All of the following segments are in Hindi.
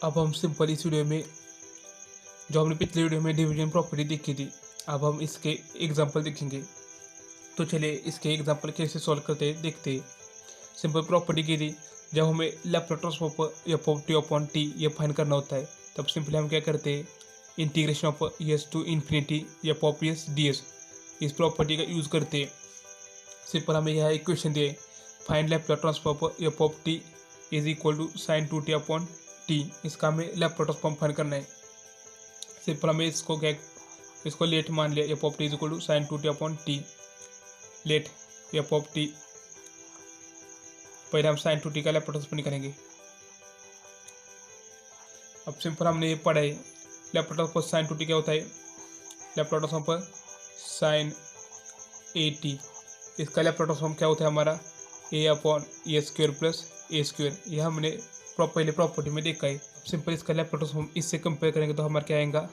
अब हम सिंपल इस वीडियो में जो हमने पिछले वीडियो में डिवीजन प्रॉपर्टी देखी थी, अब हम इसके एग्जांपल देखेंगे। तो चलिए इसके एग्जांपल कैसे सॉल्व करते हैं देखते हैं। सिंपल प्रॉपर्टी की थी, जब हमें Laplace transform F of T upon T ये फाइंड करना होता है, तब सिंपली हम क्या करते हैं, integration of S to infinity F of S D S इस प्रॉपर्टी का यूज़ करते हैं। सिंपल हमें यह इक्वेशन दिए, find Laplace transform F of T is equal to sine two T upon T. इसका हमें लैप्लास ट्रांसफॉर्म फाइंड करना है। सिंपल हमें इसको लेट मान लिया, F of T is equal to sine two T upon T. Let F of T, पहले हम साइन टू टी का लैप्लास ट्रांसफॉर्म निकालेंगे। अब सिंपल हमने ये पढ़ा है, Laplace transform sine two T क्या होता है, लैप्लास ट्रांसफॉर्म पर साइन ए टी, इसका लैप्लास ट्रांसफॉर्म क्या होता है हमारा, A upon A square plus A square. यह हमने पहले प्रॉपर्टी में देखा है। अब सिंपल इसका लैप्लास ट्रांसफॉर्म इससे कंपेयर करेंगे तो हमारा क्या आएगा,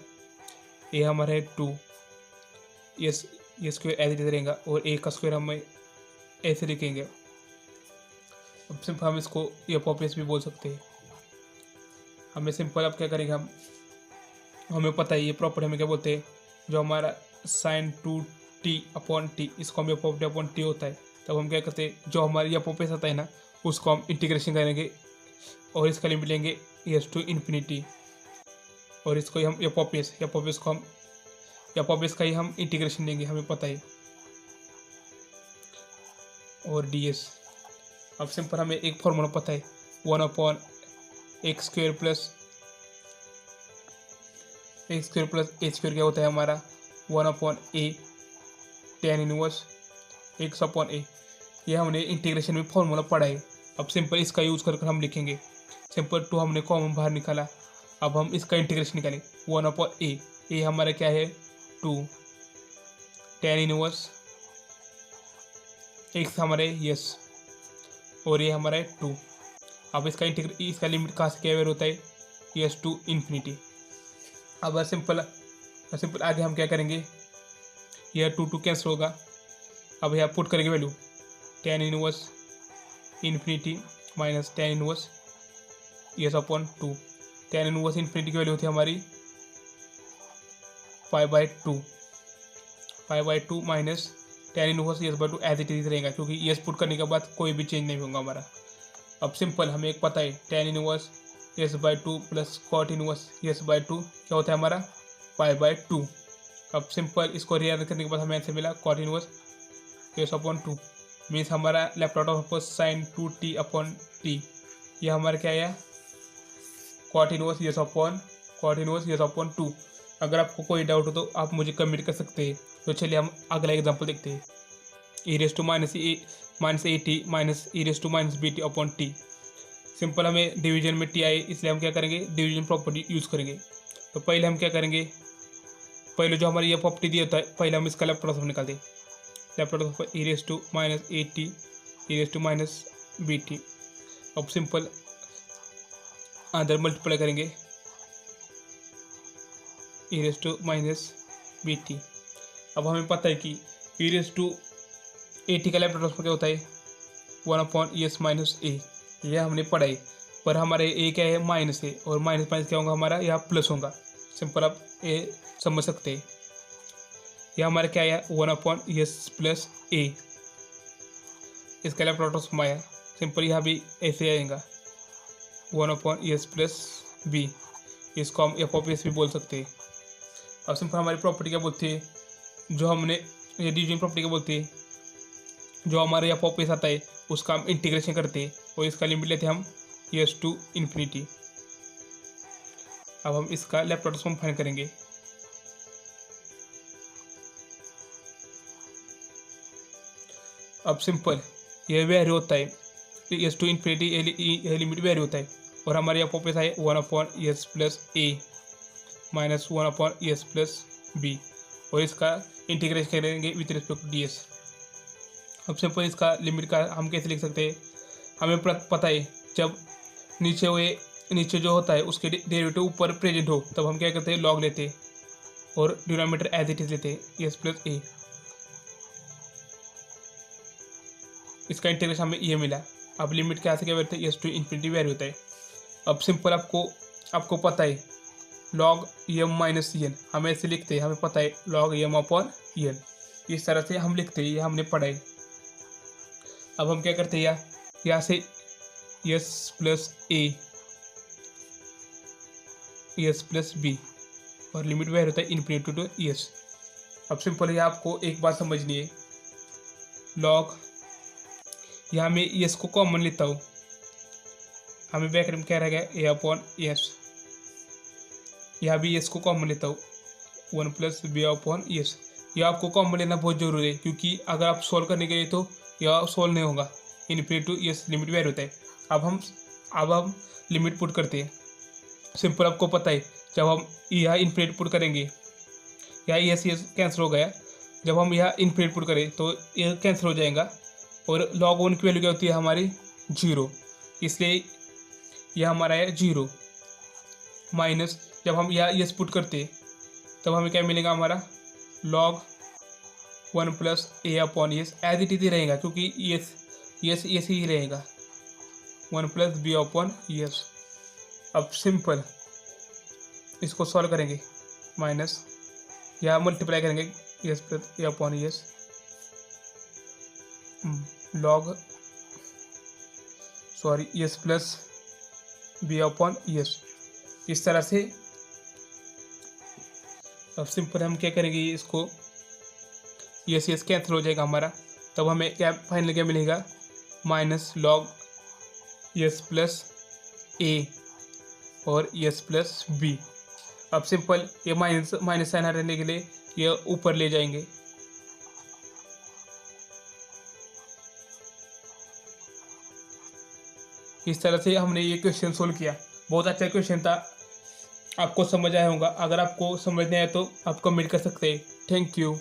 ए हमारा है 2, ये स्क्वायर ऐसे रहेगा और ए का स्क्वायर हम ऐसे लिखेंगे। अब सिंपल हम इसको एफ ऑफ एस भी बोल सकते हैं। हमें सिंपल अब क्या करेंगे, हमें पता है ये प्रॉपर्टी हमें क्या बोलते हैं, जो हमारा sign two T upon T, इसको हम F of T upon T होता है। तब हम क्या करते हैं, जो हमारे एफ ऑफ एस आता है ना, उसको हम इंटीग्रेशन करेंगे और इसका लिमिट लेंगे एस टू इन्फिनिटी, और इसको हम एफ ऑफ एस को हम एफ ऑफ एस का ही हम इंटीग्रेशन लेंगे, हमें पता है, और डी एस। अब सिंपल हमें एक फॉर्मूला पता है, 1 upon x square plus A square क्या होता है हमारा, 1 अपॉन ए टेन इनवर्स एक्स अपॉन ए। ये हमने इंटीग्रेशन में फॉर्मूला पढ़ा है। अब सिंपल इसका यूज़ कर हम लिखेंगे। सिंपल 2 हमने कॉमन बाहर निकाला, अब हम इसका इंटीग्रेशन निकालें, 1 अपॉन ए हमारा क्या है 2, टेन इनवर्स एक्स हमारे यस, और ये हमारा है 2। अब इसका लिमिट कहाँ से क्या होता है, यस टू इन्फिनिटी। अब सिंपल आगे हम क्या करेंगे, यह 2 कैंसिल होगा। अब यहाँ पुट करेंगे value, tan inverse infinity minus tan inverse S upon 2। Tan inverse infinity की वैल्यू होती है हमारी 5/2 minus tan inverse S by 2 as it is रहेगा, क्योंकि यस पुट करने के बाद कोई भी चेंज नहीं होगा हमारा। अब सिंपल हमें एक पता है, tan inverse S by 2 plus cot inverse S by 2 क्या होता है हमारा 5/2। अब सिंपल इसको रियाज करने के बाद हमें आंसर मिला cot inverse S upon 2, means हमारा Laplace of sine two T upon T, यह हमारा क्या है, कॉट इनवर्स यस अपॉन 2। अगर आपको कोई डाउट हो तो आप मुझे कमेंट कर सकते हैं। तो चलिए हम अगला एग्जांपल देखते हैं, E raise to minus A T minus E raise to minus B T upon T. Simple हमें डिवीजन में टी आई, इसलिए हम क्या करेंगे, डिवीजन प्रॉपर्टी यूज़ करेंगे। तो पहले हम क्या करेंगे, पहले जो हमारी ये प्रॉपर्टी दिया होता है, पहले हम इसका लैप्लास निकाल दें, Laplace E raise to minus A T E raise to minus B T. अब सिंपल अंदर मल्टीप्लाई करेंगे E raise to minus B T. अब हमें पता है कि E raise to A T का लैप्लास ट्रांसफॉर्म क्या होता है, 1 अपॉन एस माइनस ए, यह हमने पढ़ा है। पर हमारे ए क्या है, माइनस है, और माइनस क्या होगा हमारा, यहाँ प्लस होगा। सिंपल आप ए समझ सकते हैं, यह हमारा क्या है 1 अपॉन एस प्लस ए, इसका लैप्लास ट्रांसफॉर्म आया। सिंपल यहाँ भी ऐसे आएगा 1 अपॉन एस प्लस बी, इसको हम एफ ऑफ एस भी बोल सकते हैं। अब सिंपल हमारी प्रॉपर्टी क्या बोलती है, जो हमने ये डिवीजन प्रॉपर्टी क्या बोलती है, जो हमारे एफ ऑफ एस आता है उसका हम इंटीग्रेशन करते हैं और इसका लिमिट लेते हैं हम एस टू इन्फिनिटी। अब हम इसका लैप्लास ट्रांसफॉर्म फाइंड करेंगे। अब सिंपल यह वैल्यू होता है एस टू इन्फिनिटी, यह लिमिट वैल्यू होता है, और हमारे एफ ऑफ एस है 1 upon S plus A minus 1 upon S plus B, और इसका इंटीग्रेशन करेंगे with respect to D S. अब सिंपल इसका लिमिट का हम कैसे लिख सकते हैं, हमें पता है जब नीचे जो होता है उसके डेरिवेटिव ऊपर प्रेजेंट हो, तब हम क्या करते हैं, लॉग लेते हैं और डिनोमिनेटर एज इट इज लेते हैं एस प्लस ए। इसका इंटीग्रेशन हमें ये मिला। अब लिमिट क्या से क्या करते हैं, एस टू इन्फिनिटी वैल्यू होता है। अब सिंपल आपको आपको पता है लॉग एम माइनस एन, हम ऐसे लिखते हैं, हमें पता है लॉग एम अपॉन एन, इस तरह से हम लिखते हैं, ये हमने पढ़ा है। अब हम क्या करते हैं, यहाँ से S plus A S plus B और लिमिट वैर होता है इन्फिनिटी टू एस। अब सिंपल है, आपको एक बात समझनी है, लॉग यहाँ में एस को कॉमन लेता हूँ, हमें ब्रैकेट में क्या रहेगा ए अपॉन एस, यहाँ भी एस को कॉमन लेता हूँ 1 प्लस बी अपॉन एस। यह आपको कॉमन लेना बहुत जरूरी है, क्योंकि अगर आप सॉल्व करने के लिए तो यह सॉल्व नहीं होगा, infinity to S limit vary होता है। अब हम लिमिट पुट करते हैं। सिंपल आपको पता है, जब हम यह इन्फिनिटी पुट करेंगे, यहाँ एस कैंसिल हो गया, जब हम यहाँ इन्फिनिटी पुट करें तो यह कैंसिल हो जाएगा और लॉग 1 की वैल्यू क्या होती है हमारी 0, इसलिए यह हमारा है 0 माइनस जब हम यहाँ एस पुट करते हैं तब हमें क्या मिलेगा, हमारा log 1 plus A upon S as it is रहेगा, क्योंकि एस ही रहेगा 1 प्लस बी अपॉन एस। अब सिंपल इसको सॉल्व करेंगे, माइनस या मल्टीप्लाई करेंगे S plus A upon S log S plus B upon S, इस तरह से। अब सिंपल हम क्या करेंगे, इसको एस कैंसिल हो जाएगा हमारा, तब हमें क्या फाइनल क्या मिलेगा, माइनस लॉग एस प्लस ए और एस प्लस बी। अब सिंपल ये माइनस साइन हटाने के लिए ये ऊपर ले जाएंगे, इस तरह से हमने ये क्वेश्चन सोल्व किया। बहुत अच्छा क्वेश्चन था, आपको समझ आया होगा। अगर आपको समझ नहीं आया तो आप कमेंट कर सकते हैं। Thank you.